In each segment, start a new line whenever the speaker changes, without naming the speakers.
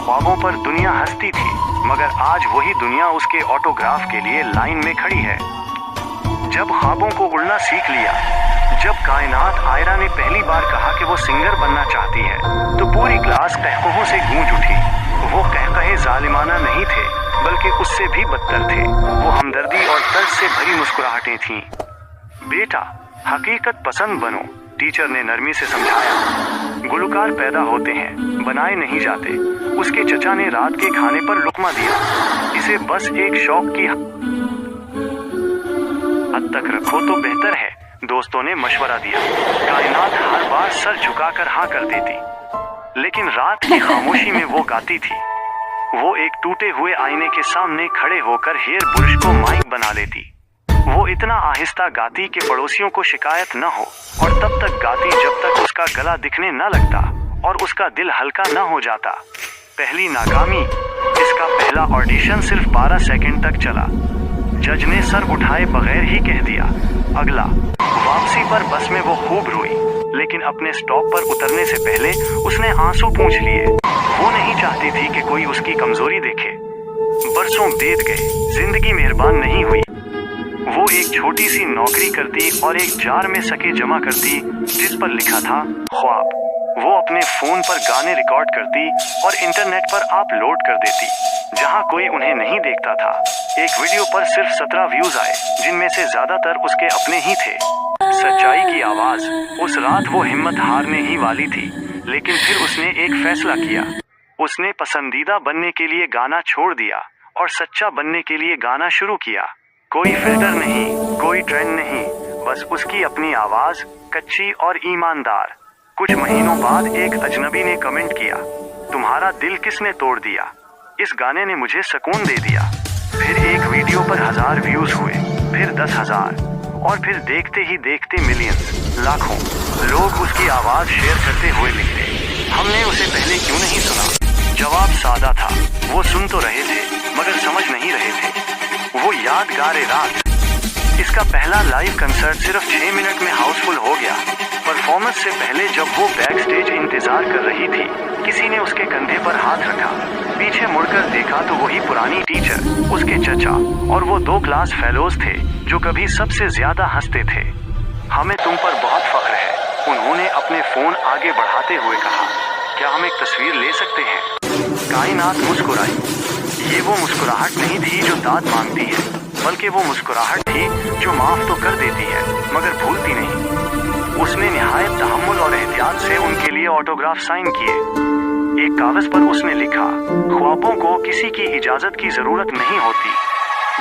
ख्वाबों पर दुनिया हंसती थी, मगर आज वही दुनिया उसके ऑटोग्राफ के लिए लाइन में खड़ी है। जब ख्वाबों को उड़ना सीख लिया, जब कायनात आयरा ने पहली बार कहा कि वो सिंगर बनना चाहती है, तो पूरी क्लास कहकहों से गूंज उठी। वो कहकहे जालिमाना नहीं थे, बल्कि उससे भी बदतर थे। वो हमदर्दी और तर्ज से भरी मुस्कुराहटें थीं। बेटा, हकीकत पसंद बनो, टीचर ने नरमी से समझाया। गुलकार पैदा होते हैं, बनाए नहीं जाते। उसके चचा ने रात के खाने पर लुकमा दिया। इसे बस एक शौक की हद तक रखो तो बेहतर है, दोस्तों ने मशवरा दिया। कायनात हर बार सर झुकाकर हाँ कर देती, लेकिन रात की खामोशी में वो गाती थी। वो एक टूटे हुए आईने के सामने खड़े होकर हेयर ब्रश को माइक बना लेती। वो इतना आहिस्ता गाती कि पड़ोसियों को शिकायत न हो, और तब तक गाती जब तक उसका गला दिखने न लगता और उसका दिल हल्का न हो जाता। पहली नाकामी। इसका पहला ऑडिशन सिर्फ 12 सेकंड तक चला। जज ने सर उठाए बगैर ही कह दिया, अगला। वापसी पर बस में वो खूब रोई, लेकिन अपने स्टॉप पर उतरने से पहले उसने आंसू पूंछ लिए। वो नहीं चाहती थी कि कोई उसकी कमजोरी देखे। बरसों बीत गए, जिंदगी मेहरबान नहीं हुई। वो एक छोटी सी नौकरी करती और एक जार में सके जमा करती जिस पर लिखा था ख्वाब। वो अपने फोन पर गाने रिकॉर्ड करती और इंटरनेट पर अपलोड कर देती, जहां कोई उन्हें नहीं देखता था। एक वीडियो पर सिर्फ 17 व्यूज आए, जिनमें से ज्यादातर उसके अपने ही थे। सच्चाई की आवाज। उस रात वो हिम्मत हारने ही वाली थी, लेकिन फिर उसने एक फैसला किया। उसने पसंदीदा बनने के लिए गाना छोड़ दिया और सच्चा बनने के लिए गाना शुरू किया। कोई फिल्टर नहीं, कोई ट्रेंड नहीं, बस उसकी अपनी आवाज, कच्ची और ईमानदार। कुछ महीनों बाद एक अजनबी ने कमेंट किया, तुम्हारा दिल किसने तोड़ दिया? इस गाने ने मुझे सुकून दे दिया। फिर एक वीडियो पर 1000 व्यूज हुए, फिर 10,000, और फिर देखते ही देखते मिलियंस, लाखों लोग उसकी आवाज शेयर करते हुए लिखते, हमने उसे पहले क्यों नहीं सुना? जवाब सादा था, वो सुन तो रहे थे मगर समझ नहीं रहे थे। वो यादगार रात। इसका पहला लाइव कंसर्ट सिर्फ 6 मिनट में हाउसफुल हो गया। परफॉर्मेंस से पहले जब वो बैक स्टेज इंतजार कर रही थी, किसी ने उसके कंधे पर हाथ रखा। पीछे मुड़कर देखा तो वही पुरानी टीचर, उसके चचा और वो 2 क्लास फेलोज थे जो कभी सबसे ज्यादा हंसते थे। हमें तुम पर बहुत फख्र है, उन्होंने अपने फोन आगे बढ़ाते हुए कहा। क्या हम एक तस्वीर ले सकते हैं? कायनात मुस्कुराई। ये वो मुस्कुराहट नहीं थी जो दाद मांगती है, बल्कि वो मुस्कुराहट थी जो माफ तो कर देती है मगर भूलती नहीं। उसने निहायत तहम्मुल और एहतियात से उनके लिए ऑटोग्राफ साइन किए। एक कागज पर उसने लिखा, ख्वाबों को किसी की इजाजत की जरूरत नहीं होती।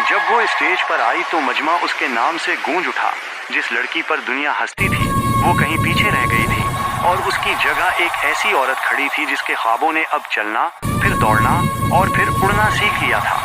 जब वो स्टेज पर आई तो मजमा उसके नाम से गूंज उठा। जिस लड़की पर दुनिया हंसती थी, वो कहीं पीछे रह गई थी, और उसकी जगह एक ऐसी औरत खड़ी थी जिसके ख्वाबों ने अब चलना, फिर दौड़ना और फिर उड़ना सीख लिया था।